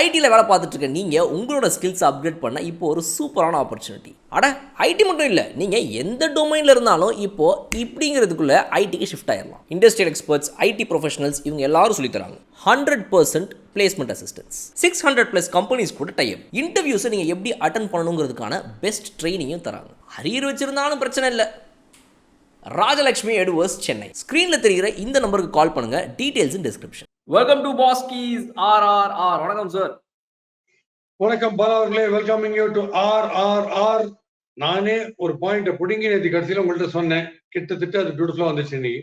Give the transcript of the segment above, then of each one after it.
ஐடியில் வேலை பார்த்துட்டு இருக்க நீங்கள் உங்களோட ஸ்கில்ஸ் அப்கிரேட் பண்ண இப்போ ஒரு சூப்பரான ஆப்பர்ச்சுனிட்டி. அட ஐடி மட்டும் இல்லை, நீங்கள் எந்த டொமைனில் இருந்தாலும் இப்போது இப்படிங்கிறதுக்குள்ளே ஐடிக்கு ஷிஃப்ட் ஆயிடலாம். இண்டஸ்ட்ரியல் எக்ஸ்பர்ட்ஸ், ஐடி ப்ரொஃபஷனல்ஸ் இவங்க எல்லாரும் சொல்லித்தராங்க. 100% பிளேஸ்மெண்ட் அசிஸ்டன்ஸ், 600+ கம்பெனிஸ் கூட டைப். இன்டர்வியூஸை நீங்கள் எப்படி அட்டன் பண்ணணுங்கிறதுக்கான பெஸ்ட் ட்ரைனிங்கும் தராங்க. அரியர் வச்சிருந்தாலும் பிரச்சனை இல்லை. ராஜலட்சுமி எடுவர்ஸ், சென்னை. ஸ்க்ரீனில் தெரிகிற இந்த நம்பருக்கு கால் பண்ணுங்கள். Details in description. Welcome to பாஸ்கீஸ் RRR. வணக்கம் சார். வணக்கம் பாலா அவர்களே, வெல்கமிங் யூ டு RRR. நானே ஒரு பாயிண்ட் புடிங்கி நேற்று கடைசியில் உங்கள்கிட்ட சொன்னேன், கிட்டத்தட்ட அது பியூட்டிஃபுல்லா வந்துச்சு இன்னைக்கு.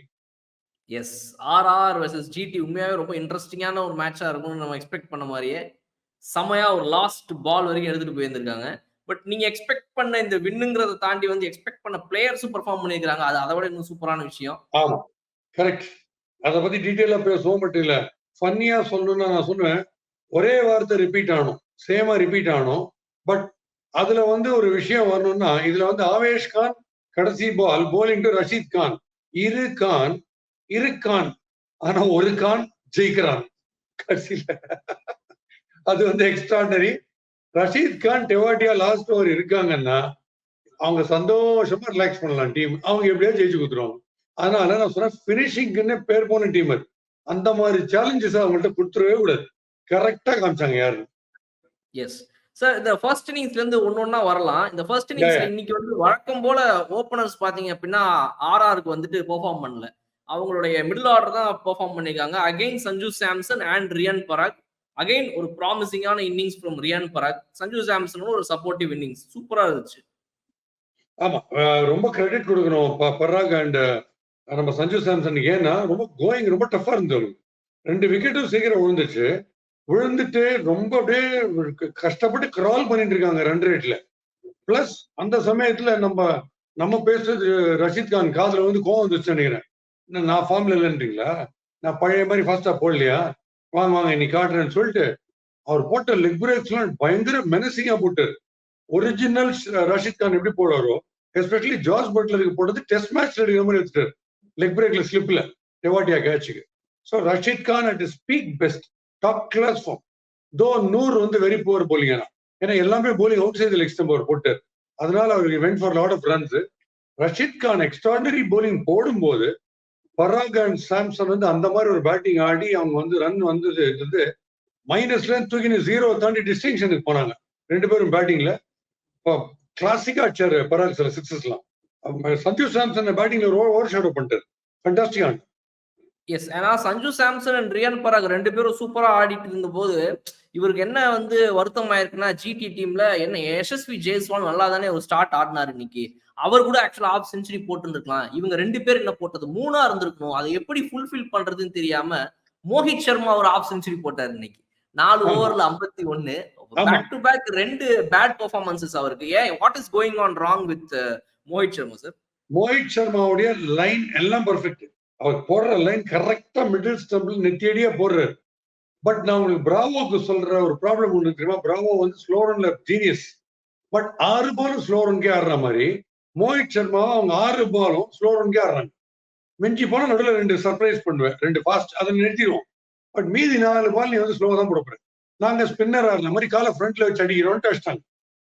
எஸ், RR வெர்சஸ் GT உண்மையாவே ரொம்ப இன்ட்ரெஸ்டிங்கான ஒரு மேட்சா இருக்கும்னு நம்ம எக்ஸ்பெக்ட் பண்ண மாதிரியே செமையா ஒரு லாஸ்ட் பால் வரைக்கும் எடுத்துட்டு போயிருந்திருக்காங்க. பட் நீங்க எக்ஸ்பெக்ட் பண்ண இந்த வின்னுங்கிறத தாண்டி வந்து எக்ஸ்பெக்ட் பண்ண பிளேயர்ஸும் பெர்ஃபார்ம் பண்ணிருக்காங்க. அது அதை விட இன்னும் சூப்பரான விஷயம். ஆமா, கரெக்ட். அதை பத்தி டீட்டெயிலா பேசுவோம். பட் இல்ல, ஃபன்னியா சொல்லணும்னா நான் சொல்லுவேன், ஒரே வார்த்தை ரிப்பீட் ஆகணும், சேமா ரிப்பீட் ஆகணும். பட் அதுல வந்து ஒரு விஷயம் வரணும்னா, இதுல வந்து ஆவேஷ் கான் கடைசி ball bowling to Rashid Khan. இரு கான் ஆனா ஒரு கான் ஜெயிக்கிறான் கடைசியில. அது வந்து extraordinary. Rashid Khan Tewatia last over இருக்காங்கன்னா அவங்க சந்தோஷமா ரிலாக்ஸ் பண்ணலாம் டீம். அவங்க எப்படியா ஜெயிச்சு கொடுத்துருவாங்க. அதனால நான் சொன்னேன், பினிஷிங்னு பேர் போன டீம் அது. அந்த மாதிரி சேலஞ்சஸ் அவங்கள்ட்ட கொடுத்துடவே கூடாது. கரெக்டா காமிச்சாங்க யாரு. எஸ் சார், இந்த ஃபர்ஸ்ட் இன்னிங்ஸ்ல இருந்து ஒன்னொன்னா வரலாம். இந்த ஃபர்ஸ்ட் இன்னிங்ஸ்ல இன்னைக்கு வந்து வழக்கம் போல ஓபனர்ஸ் பாத்தீங்க அப்படின்னா RRக்கு வந்துட்டு பெர்ஃபார்ம் பண்ணல. அவங்களுடைய மிடில் ஆர்டர் தான் பெர்ஃபார்ம் பண்ணிருக்காங்க. Again Sanju Samson and Riyan Parag. Again ஒரு ப்ராமிசிங்கான இன்னிங்ஸ் ஃப்ரம் ரியான் பராக். சஞ்சு சாம்சன் ஒரு சப்போர்ட்டிவ் இன்னிங்ஸ் சூப்பரா இருந்துச்சு. ஆமா, ரொம்ப கிரெடிட் கொடுக்கணும் பராக் அண்ட் நம்ம சஞ்சு சாம்சன். ஏன்னா ரொம்ப கோயிங் ரொம்ப டஃபா இருந்தது. 2 விக்கெட்டும் சீக்கிரம் விழுந்துட்டு ரொம்ப அப்படியே கஷ்டப்பட்டு கிரால் பண்ணிட்டு இருக்காங்க ரன் ரேட்ல. பிளஸ் அந்த சமயத்துல நம்ம பேசுறது ரஷீத் கான் காதுல வந்து கோவம் வந்துச்சு நினைக்கிறேன். நான் ஃபார்ம்ல இல்லைன்றீங்களா, நான் பழைய மாதிரி ஃபாஸ்டா போடலையா, வாங்க இன்னைக்கு காட்டுறேன்னு சொல்லிட்டு அவர் போட்ட லெக் பிரேக்ஸ் எல்லாம் பயங்கர மெனசிங்கா போட்டாரு. ஒரிஜினல் ரஷீத் கான் எப்படி போடுவாரோ, எஸ்பெஷலி ஜார்ஜ் பட்லருக்கு போட்டது டெஸ்ட் மேட்ச்ல எடுக்கிற மாதிரி எடுத்துட்டாரு. லெக் பிரேக்ல ஸ்லிப்ல டெவாட்டியா கேட்சுக்கு. So Rashid Khan at his peak best, top class form. Though Noor வந்து வெரி புவர் போலிங். ஏன்னா எல்லாமே bowling outside leg stump அவர் போட்டார். அதனால அவருக்கு went for lot of runs. Rashid Khan extraordinary bowling போடும்போது பராக் அண்ட் சாம்சன் வந்து அந்த மாதிரி ஒரு பேட்டிங் ஆடி அவங்க வந்து ரன் வந்தது மைனஸ்ல தூக்கி 0 தாண்டி டிஸ்டிங்ஷனுக்கு போனாங்க 2 பேரும் பேட்டிங்ல. கிளாசிக்கா அடிச்சாரு பராக் சில சிக்ஸஸ்லாம். சஞ்சு சாம்சன் பேட்டிங்ல ஓவர் ஷேடோ பண்ணிட்டாரு. ஃபண்டாஸ்டிக்கா. எஸ், ஏன்னா சஞ்சு சாம்சன் அண்ட் ரியான் பராக் 2 பேரும் சூப்பரா ஆடிட்டு இருந்த போது இவருக்கு என்ன வந்து வருத்தம் ஆயிருக்குன்னா, GT டீம்ல என்ன யசஸ்வி ஜெய்ஸ்வால் நல்லா தானே ஒரு ஸ்டார்ட் ஆடினாரு இன்னைக்கு. அவர் கூட ஆக்சுவலா ஆஃப் செஞ்சுரி போட்டுருக்கலாம். இவங்க 2 பேர் என்ன போட்டது 3 இருந்திருக்கணும். அதை எப்படி ஃபுல்ஃபில் பண்றதுன்னு தெரியாம மோஹித் சர்மா ஒரு ஆஃப் செஞ்சுரி போட்டாரு இன்னைக்கு. 4 ஓவர்ல 51. Back to back 2 bad performances அவருக்கு. ஏன், what is going on wrong with Mohit Sharma sir? மோஹித் சர்மாவுடைய லைன் எல்லாம் பர்ஃபெக்ட். அவர் போடுற லைன் கரெக்டா மிடில் ஸ்டம்பிள் நெத்தியடியா போடுறாரு. பட் நான் உங்களுக்கு பிராவோக்கு சொல்ற ஒரு ப்ராப்ளம் ஒண்ணு தெரியுமா? பிராவோ வந்து ஸ்லோ ரன்ல ஜீனியஸ். பட் 6 பாலும் ஸ்லோ ரன்கே ஆடுற மாதிரி மோஹித் சர்மா அவங்க 6 பாலும் ஸ்லோ ரன்கே ஆடுறாங்க. மிஞ்சி போனா நடுவில் 2 சர்ப்ரைஸ் பண்ணுவேன், 2 ஃபாஸ்ட், அதை நிறுத்திடுவோம். பட் மீதி 4 பால் நீ வந்து ஸ்லோவா தான் போடுறேன். நாங்க ஸ்பின்னர் ஆடுற மாதிரி காலை ஃப்ரண்ட்ல வச்சு அடிக்கிறோம்னு அடிச்சிட்டாங்க.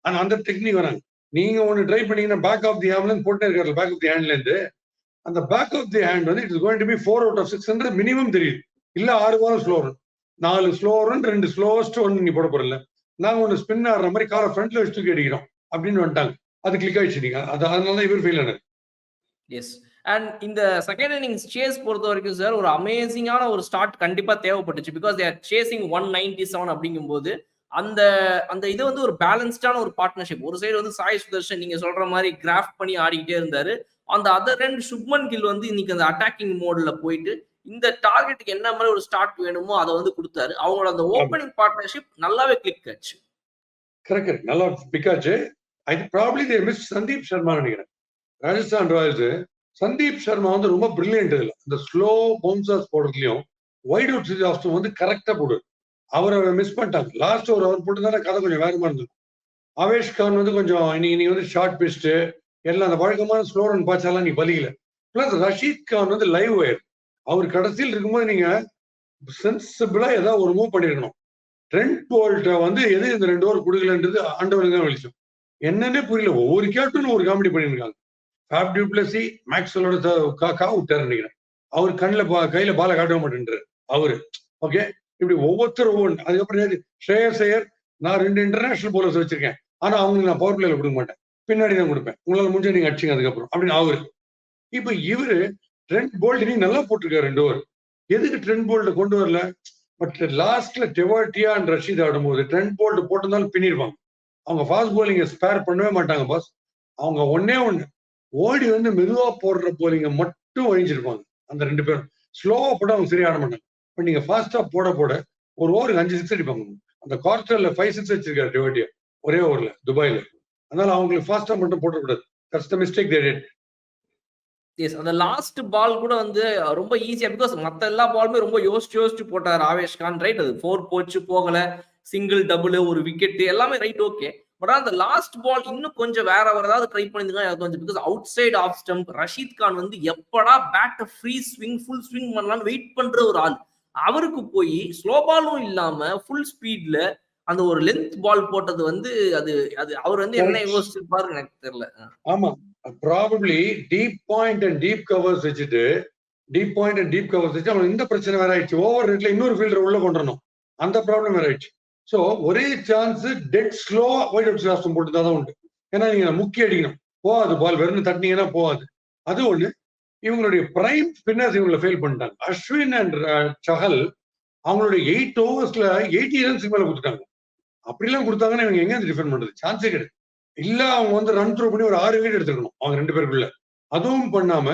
ஆனா அந்த டெக்னிக் வராங்க. நீங்க ஒன்னு ட்ரை பண்ணீங்கன்னா பேக் ஆஃப் தி ஹேண்ட்ல போட்டே இருக்காரு. பேக் ஆஃப் தி ஹேண்ட்ல இருந்து அந்த பேக் ஆஃப் தி ஹேண்ட் வந்து it is going to be 4 out of 600 minimum தெரியுது. இல்ல 6 பாலும் slow run, 4 slow run, 2 slowest ஒன்னு நீ போட போறல. நாங்க ஒன்னு ஸ்பின் ஆடுற மாதிரி காலை ஃப்ரண்ட்ல வச்சு தூக்கி அடிக்கிறோம் அப்படின்னு வந்துட்டாங்க. அது கிளிக் ஆயிடுச்சு. அதனால இவர் ஃபெயில் ஆனாரு. எஸ், அண்ட் இந்த செகண்ட் இன்னிங்ஸ் சேஸ் பொறுத்த வரைக்கும் சார் ஒரு அமேசிங்கான ஒரு ஸ்டார்ட் கண்டிப்பா தேவைப்பட்டுச்சு. பிகாஸ் தேர் சேசிங் 197 அப்படிங்கும்போது அந்த அந்த இது வந்து ஒரு பேலன்ஸ்டான ஒரு பார்ட்னர்ஷிப். ஒரு சைடு வந்து சாய் சுதர்ஷன் நீங்க சொல்ற மாதிரி கிராஃப்ட் பண்ணி ஆடிக்கிட்டே இருந்தாரு. அந்த அதர் ரெண்டு சுப்மன் கில் வந்து இன்னைக்கு அந்த அட்டாக்கிங் மோட்ல போயிட்டு இந்த டார்கெட்டுக்கு என்ன மாதிரி ஒரு ஸ்டார்ட் வேணுமோ அதை வந்து கொடுத்தாரு. அவங்களோட அந்த ஓப்பனிங் பார்ட்னர்ஷிப் நல்லாவே கிளிக் ஆச்சு. கரெக்ட், நல்லா பிக் ஆச்சு. I probably they miss Sandeep Sharma நினைக்கிறேன். ராஜஸ்தான் ராயல்ஸ் சந்தீப் சர்மா வந்து ரொம்ப பிரில்லியன்ட். இதுல இந்த ஸ்லோ பவுன்சர்ஸ் போடுறதுலயும் வைட் அவுட் ஸ்ரீவாஸ்தவ் வந்து கரெக்டா போடு. அவரை மிஸ் பண்ணிட்டாங்க. லாஸ்ட் ஒரு அவர் போட்டுதானே கதை கொஞ்சம் வேகமா இருந்தது. ஆவேஷ் கான் வந்து கொஞ்சம் இன்னைக்கு வந்து ஷார்ட் பிஸ்ட் எல்லாம் அந்த வழக்கமான ஸ்லோ ரன் பாய்ச்சாலாம் நீ பலிக்கல. பிளஸ் ரஷீத் கான் வந்து லைவ் வயர். அவர் கடைசியில் இருக்கும்போது நீங்க சென்சிபிளா ஏதாவது ஒரு மூவ் பண்ணிருக்கணும். ட்ரெண்ட் போல்ட்ட வந்து எது இந்த 2 ஓவர் கொடுக்கலன்றது ஆண்டவனுக்கு தான் வெளிச்சம். என்னன்னே புரியல. ஒவ்வொரு கேப்டனும் ஒரு காமெடி பண்ணியிருக்காங்க. ஃபேப் டியூப்ளசி மேக்ஸ்வெலோட விட்டாரு நினைக்கிறேன். அவர் கையில பால காட்ட மாட்டேன்றாரு அவரு. ஓகே, இப்படி ஒவ்வொருத்தரும் ஒவ்வொன்று. அதுக்கப்புறம் ஸ்ரேயஸ் ஐயர், நான் 2 இன்டர்நேஷனல் போலர்ஸ் வச்சிருக்கேன், ஆனா அவங்களுக்கு நான் பவர் பிளேல கொடுக்க மாட்டேன், பின்னாடி தான் கொடுப்பேன், உங்களால முடிஞ்ச நீங்க அடிச்சுங்க அதுக்கப்புறம் அப்படின்னு அவரு. இப்ப இவரு ட்ரெண்ட் போல்ட் நீ நல்லா போட்டிருக்காரு 2 ஓவர். எதுக்கு ட்ரெண்ட் போல்ட கொண்டு வரல? பட் லாஸ்ட்ல டெவார்டியா அண்ட் ரஷீத் ஆடும்போது ட்ரெண்ட் போல்ட் போட்டிருந்தாலும் பின்னிருப்பாங்க. அவங்க ஃபாஸ்ட் போலிங்க ஸ்பேர் பண்ணவே மாட்டாங்க பாஸ். அவங்க ஒன்னே ஒண்ணு ஓடி வந்து மெதுவா போடுற போலிங்க மட்டும் வழிஞ்சிருப்பாங்க. அந்த 2 பேரும் ஸ்லோவா போட அவங்க சரியா ஆட மாட்டாங்க. பட் நீங்க ஃபாஸ்டா போட போட ஒரு ஓவருக்கு 5 6 அடிப்பாங்க. அந்த குவார்டர்ல 5 6 வச்சிருக்காரு டெவார்டியா ஒரே ஓவர்ல துபாயில. அதனால அவங்களுக்கு ஃபாஸ்டா மட்டும் போடக்கூடாது. That's the mistake they did. Yes, அந்த லாஸ்ட் பால் கூட வந்து ரொம்ப ஈஸியா, பிகாஸ் மத்த எல்லா பாலுமே ரொம்ப யோசிச்சு போட்டார் ஆவேஷ் கான், ரைட்? அது 4 போச்சு, போகல, சிங்கிள் டபுள், ஒரு விக்கெட் எல்லாமே ரைட், ஓகே. பட் அந்த லாஸ்ட் பால் இன்னும் கொஞ்சம் வேற ஏதாவது ட்ரை பண்ணிருந்தா கொஞ்சம், because outside off stump Rashid Khan வந்து எப்படா bat free swing full swing பண்ணலாம்னு வெயிட் பண்ற ஒரு ஆள். அவருக்கு போய் ஸ்லோ பாலும் இல்லாம ஃபுல் ஸ்பீட்ல அந்த ஒரு லென்த் பால் போட்டது வந்து அது அது அவர் வந்து என்ன யோசிச்சிருப்பாரு எனக்கு தெரியல. ஆமா, probably deep point and deep covers வச்சுட்டு அவங்களுக்கு இந்த பிரச்சனை வேற ஆயிடுச்சு. ஓவர் ரேட்ல இன்னொரு ஃபீல்டர் உள்ள கொண்டுறணும், அந்த ப்ராப்ளம் வேற ஆயிடுச்சு. சோ ஒரே சான்ஸ் டெட் ஸ்லோவா ஒயிட் அவுட் சாஸ்டம் போட்டு தான் உண்டு. ஏன்னா நீங்க முக்கிய அடிக்கணும், போகாது பால், வெறும் தட்டினீங்கன்னா போகாது. அது ஒண்ணு. இவங்களுடைய பிரைம் ஸ்பின்னர்ஸ் இவங்களை ஃபெயில் பண்ணிட்டாங்க. அஸ்வின் அண்ட் சஹல் அவங்களுடைய 8 ஓவர்ஸ்ல 80 ரன்ஸ் மேல கொடுத்துட்டாங்க. அப்படிலாம் கொடுத்தாங்கன்னா இவங்க எங்க டிஃபெண்ட் பண்றது? சான்ஸே கிடையாது. இல்ல அவங்க வந்து ரன் த்ரூ பண்ணி ஒரு 6 விக்கெட் எடுத்துக்கணும் அவங்க 2 பேருக்குள்ள. அதுவும் பண்ணாம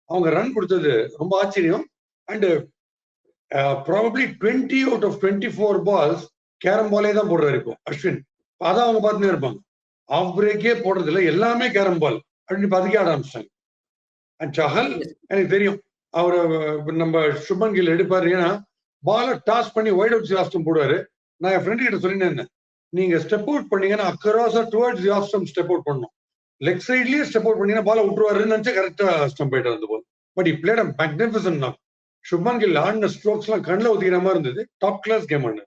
அவங்க ரன் கொடுத்தது ரொம்ப ஆச்சரியம். And probably 20 out of 24 balls carom பாலே தான் போடுறாரு இப்போ அஸ்வின். அதான் அவங்க பார்த்துட்டே இருப்பாங்க. ஆஃப் பிரேக்கே போடுறது இல்லை, எல்லாமே கேரம் பால் அப்படின்னு அதுக்கே ஆட ஆரம்பிச்சிட்டாங்க. அண்ட் சஹல் எனக்கு தெரியும் அவரை நம்ம சுப்மன் கில் எடுப்பாரு. ஏன்னா பாலை டாஸ் பண்ணி ஒயிட் அவுட் ஆஸ்டம் போடுவாரு. நான் என் ஃப்ரெண்டு கிட்ட சொல்லினேன், நீங்க ஸ்டெப் அவுட் பண்ணீங்கன்னா அக்ராஸா towards off stump step out பண்ணணும். லெக் சைட்லயே ஸ்டெப் அவுட் பண்ணீங்கன்னா பாலை விட்டுருவாருன்னு நினைச்சா கரெக்டா ஸ்டம்ப் ஆயிட்டு வந்து போல். But he played a magnificent knock. Shubman Gill ஆடின ஸ்ட்ரோக்ஸ் எல்லாம் கண்ணில் ஊத்திக்கிற மாதிரி இருந்தது. டாப் கிளாஸ் கேம் ஆனது.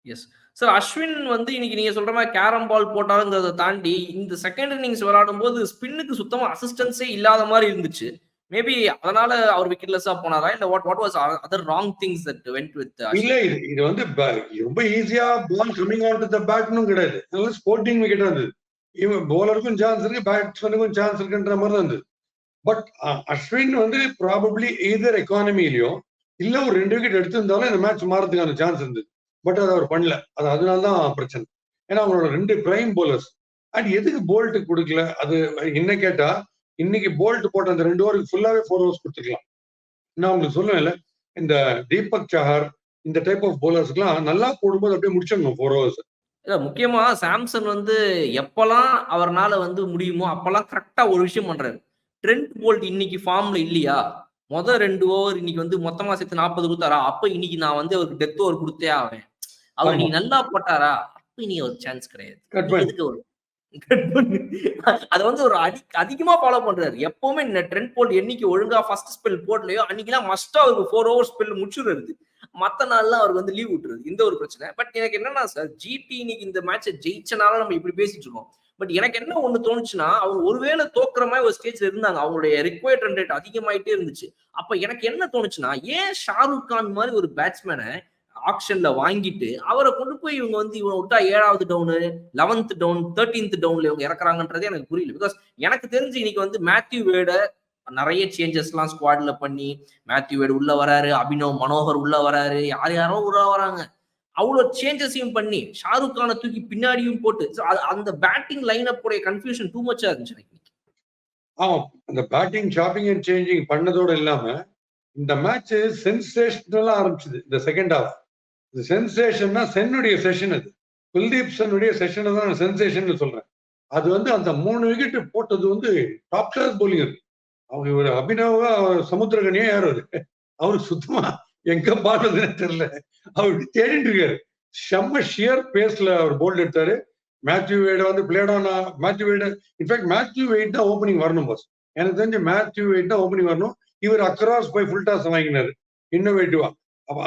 எஸ் சார், அஸ்வின் வந்து இன்னைக்கு நீங்க சொல்ற மாதிரி கேரம் பால் போட்டாருங்கிறத தாண்டி இந்த செகண்ட் இன்னிங்ஸ் விளையாடும் போது ஸ்பின்னுக்கு சுத்தமா அசிஸ்டன்ஸே இல்லாத மாதிரி இருந்துச்சு. மேபி அதனால அவர் விக்கெட்லெஸ்ஸா போனாரா, இல்ல what was other wrong things that vent with? இல்ல, இது வந்து ரொம்ப ஈஸியா பால் கமிங் ஆன் டு தி பேட்னும் கிடையாது. நல்ல ஸ்போர்ட்டிங் விக்கெட் இருந்தது. இவன் போலருக்கும் சான்ஸ் இருக்கு, பேட்ஸ்மேனுக்கும் சான்ஸ் இருக்குன்ற மாதிரி தான் இருந்தது. பட் அஸ்வின் வந்து ப்ராபபிளி எய்தர் எக்கானமிலயோ இல்ல ஒரு 2 விக்கெட் எடுத்திருந்தாலும் இந்த மேட்ச் மாறதுக்கான சான்ஸ் இருந்தது. பட் அதை அவர் பண்ணல. அது அதனாலதான் பிரச்சனை. ஏன்னா அவங்களோட 2 பிரைம் போலர்ஸ். அண்ட் எதுக்கு போல்ட் கொடுக்கல அது என்ன கேட்டா, இன்னைக்கு போல்ட் போட்ட அந்த 2 ஓவருக்கு ஃபுல்லாவே 4 ஓவர்ஸ் கொடுத்துக்கலாம். நான் உங்களுக்கு சொல்லுவேன்ல, இந்த தீபக் சஹர் இந்த டைப் ஆஃப் போலர்ஸ்க்குலாம் நல்லா போடும்போது அப்படியே முடிச்சிடணும் 4 ஓவர்ஸ். முக்கியமா சாம்சன் வந்து எப்பெல்லாம் அவர்னால வந்து முடியுமோ அப்பெல்லாம் கரெக்டா ஒரு விஷயம் பண்றாரு. ட்ரெண்ட் போல்ட் இன்னைக்கு ஃபார்ம்ல இல்லையா, மொதல் 2 ஓவர் இன்னைக்கு வந்து மொத்தமா சேர்த்து 40 கொடுத்தாரா, அப்ப இன்னைக்கு நான் வந்து அவருக்கு டெத் ஓவர் கொடுத்தே ஆவேன். அவர் இன்னைக்கு நல்லா போட்டாரா, அப்ப இன்னைக்கு ஒரு சான்ஸ் கிடையாது. எதுக்கு ஒரு அது வந்து ஒரு அதிகமா ஃபாலோ பண்றாரு. எப்பவுமே ட்ரெண்ட் போல்ட் என்னைக்கு ஒழுங்கா ஃபர்ஸ்ட் ஸ்பெல் போடலையோ அன்னைக்கெல்லாம் மஸ்டா அவருக்கு 4 ஓவர் ஸ்பெல் முடிச்சுடுறது. மத்த நாள்லாம் அவருக்கு வந்து லீவ் விட்டுறது. இந்த ஒரு பிரச்சனை. பட் எனக்கு என்னன்னா சார், ஜிடி இன்னைக்கு இந்த மேட்சை ஜெயிச்சனால நம்ம இப்படி பேசிட்டு இருக்கோம். பட் எனக்கு என்ன ஒண்ணு தோணுச்சுன்னா, அவங்க ஒருவேளை தோக்குற மாதிரி ஒரு ஸ்டேஜ்ல இருந்தாங்க. அவங்களுடைய ரிக்வயர்ட் ரன் ரேட் அதிகமாயிட்டே இருந்துச்சு. அப்ப எனக்கு என்ன தோணுச்சுன்னா, ஏன் ஷாருக் கான் மாதிரி ஒரு பேட்ஸ்மேனை ஆக்ஷன்ல வாங்கிட்டு அவரை கொண்டு போய் இவங்க வந்து இவனை விட்டா 7வது டவுனு 11th டவுன் 13th டவுன்ல இவங்க இறக்குறாங்கன்றதே எனக்கு புரியல. பிகாஸ் எனக்கு தெரிஞ்சு இன்னைக்கு வந்து மேத்யூ வேட நிறைய சேஞ்சஸ் எல்லாம் ஸ்குவாட்ல பண்ணி மேத்யூ வேட் உள்ள வராரு, அபினவ் மனோகர் உள்ள வராரு, யாரோ உள்ள வராங்க. அவ்வளவு சேஞ்சஸையும் பண்ணி ஷாருக் கானை தூக்கி பின்னாடியும் போட்டு அந்த பேட்டிங் லைன் அப் உடைய கன்ஃபியூஷன் டூ மச்சா இருந்துச்சு எனக்கு. ஆமா, அந்த பேட்டிங் ஷாப்பிங் அண்ட் சேஞ்சிங் பண்ணதோட இல்லாம இந்த மேட்ச் சென்சேஷனலா ஆரம்பிச்சது. இந்த செகண்ட் ஹாஃப் சென்சேஷன்னா சென்னுடைய செஷன், அது குல்தீப் சென்னுடைய செஷனை தான் நான் சென்சேஷன் சொல்றேன். அது வந்து அந்த 3 விக்கெட் போட்டது வந்து டாப் கிளாஸ் போலிங். அது அவங்க ஒரு அபினவா சமுத்திரகனியா யாரும் அது அவரு சுத்தமா எங்க பாடுறதுன்னு தெரியல. அவர் தேடிட்டு இருக்காரு. செம்ம ஷியர் பேஸ்ல அவர் போல்ட் எடுத்தாரு. மேத்யூ வேட வந்து பிளேட் ஆனா மேத்யூ வேட இன்ஃபேக்ட் மேத்யூ வெயிட் தான் ஓப்பனிங் வரணும் பாஸ். எனக்கு தெரிஞ்சு மேத்யூ வெயிட் தான் ஓப்பனிங் வரணும். இவர் அக்ராஸ் போய் ஃபுல் டாஸ் வாங்கினாரு இன்னோவேட்டிவா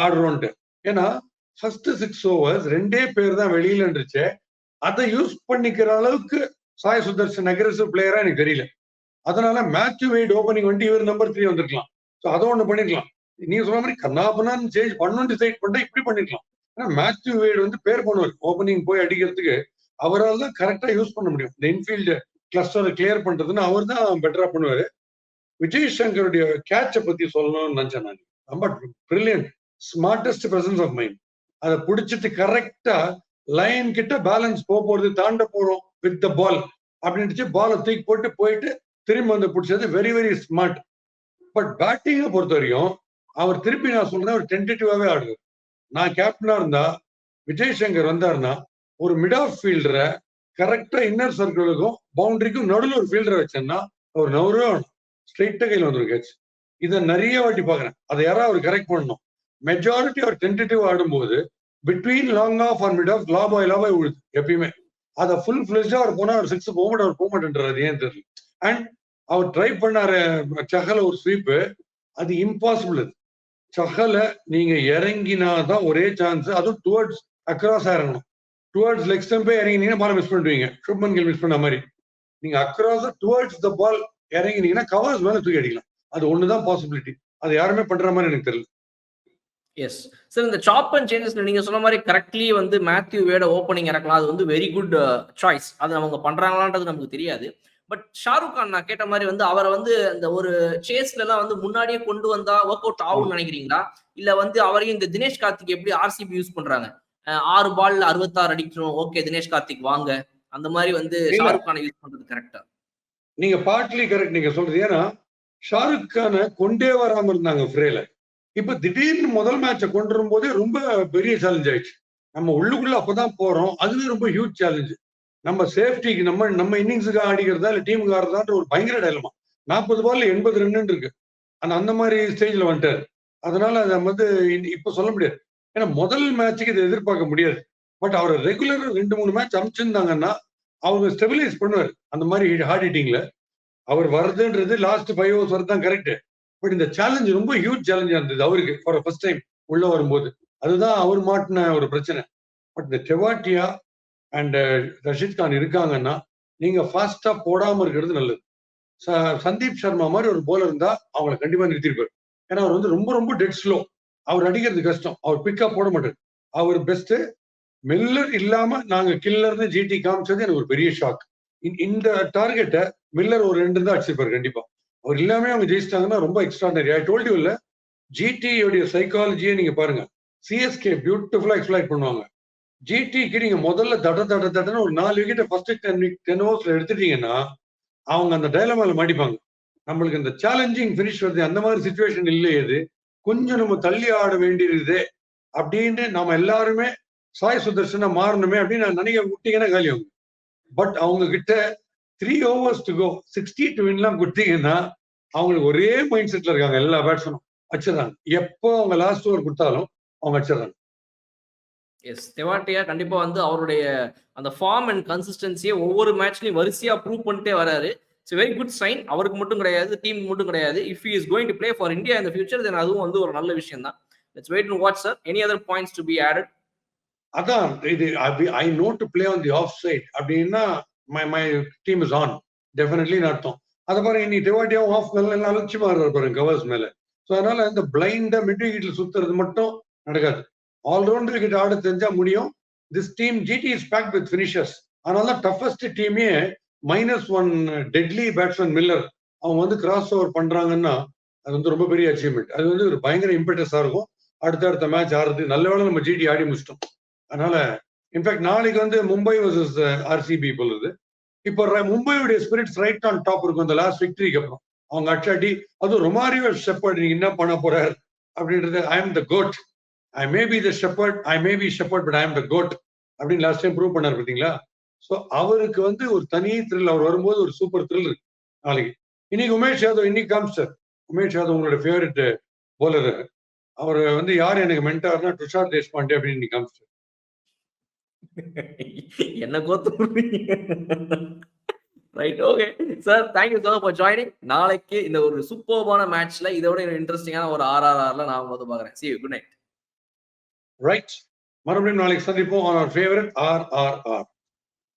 ஆடுறோன்ட்டு. ஏன்னா ஃபர்ஸ்ட் 6 overs 2 பேர் தான் வெளியில இருந்துச்சு. அதை யூஸ் பண்ணிக்கிற அளவுக்கு சாய் சுதர்ஷன் அக்ரெசிவ் பிளேயரா எனக்கு தெரியல. அதனால மேத்யூ வெய்ட் ஓப்பனிங் வந்து இவர் நம்பர் 3 வந்திருக்கலாம். ஸோ அதை ஒண்ணு பண்ணிருக்கலாம். நீங்க சொல்ற மாதிரி கண்ணாபண்ணான்னு சேஞ்ச் பண்ணணும் டிசைட் பண்ணா இப்படி பண்ணிருக்கலாம். ஏன்னா மேத்யூ வெய்ட் வந்து பேர் பண்ணுவார் ஓப்பனிங் போய் அடிக்கிறதுக்கு. அவரால் தான் கரெக்டா யூஸ் பண்ண முடியும். இந்த இன்ஃபீல்டு கிளஸ்டரை கிளியர் பண்றதுன்னு அவர் தான் பெட்டரா பண்ணுவாரு. விஜய் சங்கருடைய கேட்சை பத்தி சொல்லணும்னு நினைச்சேன் நான். ரொம்ப brilliant, smartest presence of mind. அதை பிடிச்சிட்டு கரெக்டா லைன் கிட்ட பேலன்ஸ் போறது, தாண்ட போறோம் வித் த பால் அப்படின்ட்டு பாலை தூக்கி போட்டு போயிட்டு திரும்பி வந்து பிடிச்சது வெரி வெரி ஸ்மார்ட். பட் பேட்டிங்கை பொறுத்த வரைக்கும் அவர் திருப்பி நான் சொல்றேன் ஒரு டென்டேட்டிவாவே ஆடுறாரு. நான் கேப்டனா இருந்தா விஜய் சங்கர் வந்தாருன்னா ஒரு மிட் ஆஃப் ஃபீல்டரை கரெக்டா இன்னர் சர்க்கிளுக்கும் பவுண்டரிக்கும் நடுவில் ஒரு ஃபீல்டரை வச்சேன்னா அவர் நவரவே ஸ்ட்ரெயிட்டா கையில் வந்துடும் கேட்ச். இதை நிறைய வாட்டி பாக்குறேன். அதை யாராவது அவர் கரெக்ட் பண்ணணும். மெஜாரிட்டி அவர் டென்டேட்டிவ் ஆடும்போது between long off or mid off லாபாய் விழுது எப்பயுமே. அதை ஃபுல் ஃபிளெஜ்டா அவர் போனா அவர் 6 போக மாட்டேன்றாரு, ஏன் தெரியல. அண்ட் அவர் ட்ரை பண்ணாரு சஹல ஒரு ஸ்வீப், அது இம்பாசிபிள். அது சஹல நீங்க இறங்கினாதான் ஒரே சான்ஸ், அதுவும் டுவர்ட்ஸ் அக்ராஸ் இறங்கணும். டுவர்ட்ஸ் லெக் ஸ்டம்பே இறங்கினீங்கன்னா பால் மிஸ் பண்ணுவீங்க, சுப்மன் கில் மிஸ் பண்ண மாதிரி. நீங்க அக்ராஸ் டுவர்ட்ஸ் த பால் இறங்கினீங்கன்னா கவர்ஸ் மேல தூக்கி அடிக்கலாம். அது ஒண்ணுதான் பாசிபிலிட்டி. அது யாருமே பண்ற மாதிரி எனக்கு தெரியல. எஸ் சார், இந்த சாப் அண்ட் சேஞ்சஸ்ல நீங்க சொன்ன மாதிரி கரெக்ட்லி வந்து மேத்யூ வேட ஓப்பனிங் இறக்கலாம். அது வந்து வெரி குட் சாய்ஸ். அது அவங்க பண்றாங்களான்றது நமக்கு தெரியாது. பட் ஷாருக் கான் நான் கேட்ட மாதிரி வந்து அவரை வந்து அந்த ஒரு சேஸ்ல எல்லாம் வந்து முன்னாடியே கொண்டு வந்தா ஒர்க் அவுட் ஆகும்னு நினைக்கிறீங்களா? இல்ல வந்து அவரையும் இந்த தினேஷ் கார்த்திக் எப்படி ஆர்சிபி யூஸ் பண்றாங்க, 6 பால்ல 66 அடிக்கணும், ஓகே தினேஷ் கார்த்திக் வாங்க, அந்த மாதிரி வந்து ஷாருக் கானை யூஸ் பண்றது கரெக்டா? நீங்க பார்ட்லி கரெக்ட் நீங்க சொல்றது. ஏன்னா ஷாருக் கானை கொண்டே வராம இருந்தாங்க ஃப்ரேல. இப்ப திடீர்னு முதல் மேட்சை கொண்டு வரும்போதே ரொம்ப பெரிய சேலஞ்ச் ஆயிடுச்சு. நம்ம உள்ளுக்குள்ள அப்பதான் போறோம், அதுவே ரொம்ப ஹியூஜ் சேலஞ்சு. நம்ம சேஃப்டிக்கு நம்ம இன்னிங்ஸுக்கு ஆடிக்கிறதா இல்ல டீமுக்கு ஆடுறதான்ற ஒரு பயங்கர டைலமா. 40 பால்ல 80 ரன் இருக்கு. ஆனா அந்த மாதிரி ஸ்டேஜ்ல வந்துட்டாரு. அதனால அதை வந்து இப்ப சொல்ல முடியாது. ஏன்னா முதல் மேட்சுக்கு இதை எதிர்பார்க்க முடியாது. பட் அவர் ரெகுலர் 2-3 மேட்ச் அமைச்சிருந்தாங்கன்னா அவங்க ஸ்டெபிலைஸ் பண்ணுவார். அந்த மாதிரி ஹார்ட் ஹிட்டிங்ல அவர் வருதுன்றது லாஸ்ட் 5 overs வரதான் கரெக்ட். பட் இந்த சேலஞ்ச் ரொம்ப ஹியூஜ் சேலஞ்சா இருந்தது அவருக்கு ஃபார் ஃபர்ஸ்ட் டைம் உள்ள வரும்போது. அதுதான் அவர் மாட்டின ஒரு பிரச்சனை. பட் இந்த டெவாட்டியா அண்ட் ரஷித் கான் இருக்காங்கன்னா நீங்க ஃபாஸ்டா போடாம இருக்கிறது நல்லது. சந்தீப் சர்மா மாதிரி ஒரு போலர் இருந்தா அவங்களை கண்டிப்பா நிறுத்திருப்பாரு. ஏன்னா அவர் வந்து ரொம்ப ரொம்ப டெட் ஸ்லோ. அவர் அடிக்கிறது கஷ்டம். அவர் பிக்கா போட மாட்டார். அவர் பெஸ்ட். மில்லர் இல்லாம நாங்க கில்லர்னு ஜிடி காமிச்சது எனக்கு ஒரு பெரிய ஷாக். இந்த டார்கெட்டை மில்லர் ஒரு 2 தான் அடிச்சிருப்பாரு கண்டிப்பா. அவர் இல்லாம அவங்க ஜெயிச்சிட்டாங்கன்னா ரொம்ப எக்ஸ்ட்ராடனரி. ஐ டோல்ட் யூ இல்ல, ஜிடியோடைய சைக்காலஜியை நீங்க பாருங்க. சிஎஸ்கே பியூட்டிஃபுல்லா எக்ஸ்பிளைட் பண்ணுவாங்க. ஜிடிக்கு நீங்க முதல்ல தடன்னு ஒரு 4 விக்கெட்டை ஃபர்ஸ்ட் 10 ஓவர்ஸ்ல எடுத்துட்டீங்கன்னா அவங்க அந்த டைலமால மாட்டிப்பாங்க. நம்மளுக்கு இந்த சேலஞ்சிங் பினிஷ் வருது, அந்த மாதிரி சுச்சுவேஷன் இல்லையே, இது கொஞ்சம் நம்ம தள்ளி ஆட வேண்டியிருது அப்படின்னு நாம எல்லாருமே சாய் சுதர்ஷனா மாறணுமே அப்படின்னு நான் நினைக்க விட்டீங்கன்னா காலி ஆகும். பட் அவங்க கிட்ட 3 overs to go 60 to win எல்லாம் கொடுத்தீங்கன்னா அவங்களுக்கு ஒரே மைண்ட் செட்ல இருக்காங்க. எல்லா பேட்ஸ்மேனும் வச்சிடறாங்க. எப்போ அவங்க லாஸ்ட் ஓவர் கொடுத்தாலும் அவங்க வச்சிடறாங்க. எஸ், தெவாட்டியா கண்டிப்பா வந்து அவருடைய அந்த ஃபார்ம் அண்ட் கன்சிஸ்டன்சியை ஒவ்வொரு மேட்ச்லயும் வரிசையா ப்ரூவ் பண்ணிட்டே வராரு. It's very good sign. அவருக்கு மட்டும் கிடையாது, டீம் மட்டும் கிடையாது. If he is going to play for India in the future, then அதுவும் வந்து ஒரு நல்ல விஷயம் தான். Let's wait and watch sir. Any other points to be added? அதான் இது I know to play on the off side அப்படின்னா my team is on டெஃபினெட்லின்னு அர்த்தம். அதை பாருங்க, இன்னைக்கு டெவாட்டியாவும் ஆஃப் மேல எல்லாம் அலட்சியமா பாருங்க கவர்ஸ் மேல. ஸோ அதனால இந்த பிளைண்டா மிட் விக்கெட்ல சுத்துறது மட்டும் நடக்காது. ஆல்ரவுண்ட் விக்கெட் ஆட தெரிஞ்சா முடியும். This team GT is packed with finishers. அதனால டஃபஸ்ட் டீமே -1 டெட்லி பேட்ஸ்மேன் மில்லர் அவங்க வந்து கிராஸ் ஓவர் பண்றாங்கன்னா அது வந்து ரொம்ப பெரிய அச்சீவ்மெண்ட். அது வந்து ஒரு பயங்கர இம்பெட்டஸா இருக்கும். அடுத்த மேட்ச் ஆடுறது. நல்ல வேளை நம்ம ஜிடி ஆடி முடிச்சிட்டோம். அதனால இன்ஃபேக்ட் நாளைக்கு வந்து மும்பை வர்சஸ் ஆர்சிபி போலுது. இப்போ மும்பையுடைய ஸ்பிரிட்ஸ் ரைட் ஆன் டாப் இருக்கும் இந்த லாஸ்ட் விக்டரிக்கு அப்புறம். அவங்க அச்சாட்டி அதுவும் ரொமாரியோ ஷெப்பர்ட் நீங்க என்ன பண்ண போறாரு அப்படின்றது. I am the goat, I may be the shepherd, I may be shepherd but I am the goat அப்படின்னு லாஸ்ட் டைம் ப்ரூவ் பண்ணாரு பார்த்தீங்களா? ஸோ அவருக்கு வந்து ஒரு தனி த்ரில். அவர் வரும்போது ஒரு சூப்பர் த்ரில் இருக்கு நாளைக்கு. இன்னைக்கு உமேஷ் யாதவ் இன்னைக்கு காமிச்சார். உமேஷ் யாதவ் உங்களோட ஃபேவரட் போலர். அவர் வந்து யார் எனக்கு மென்டார்னா துஷார் தேஷ்பாண்டே அப்படின்னு இன்னைக்கு காமிச்சார். என்ன கோத்து right, okay sir, thank you sir for joining. நாளைக்கு இந்த ஒரு சூப்பர்பான மேட்ச்ல இதோட இன்ட்ரெஸ்டிங்கான ஒரு RRRல நான் வந்து பாக்குறேன். See you, good night. Right. மறுபடியும் நாளைக்கு சந்திப்போம். On our favourite RRR.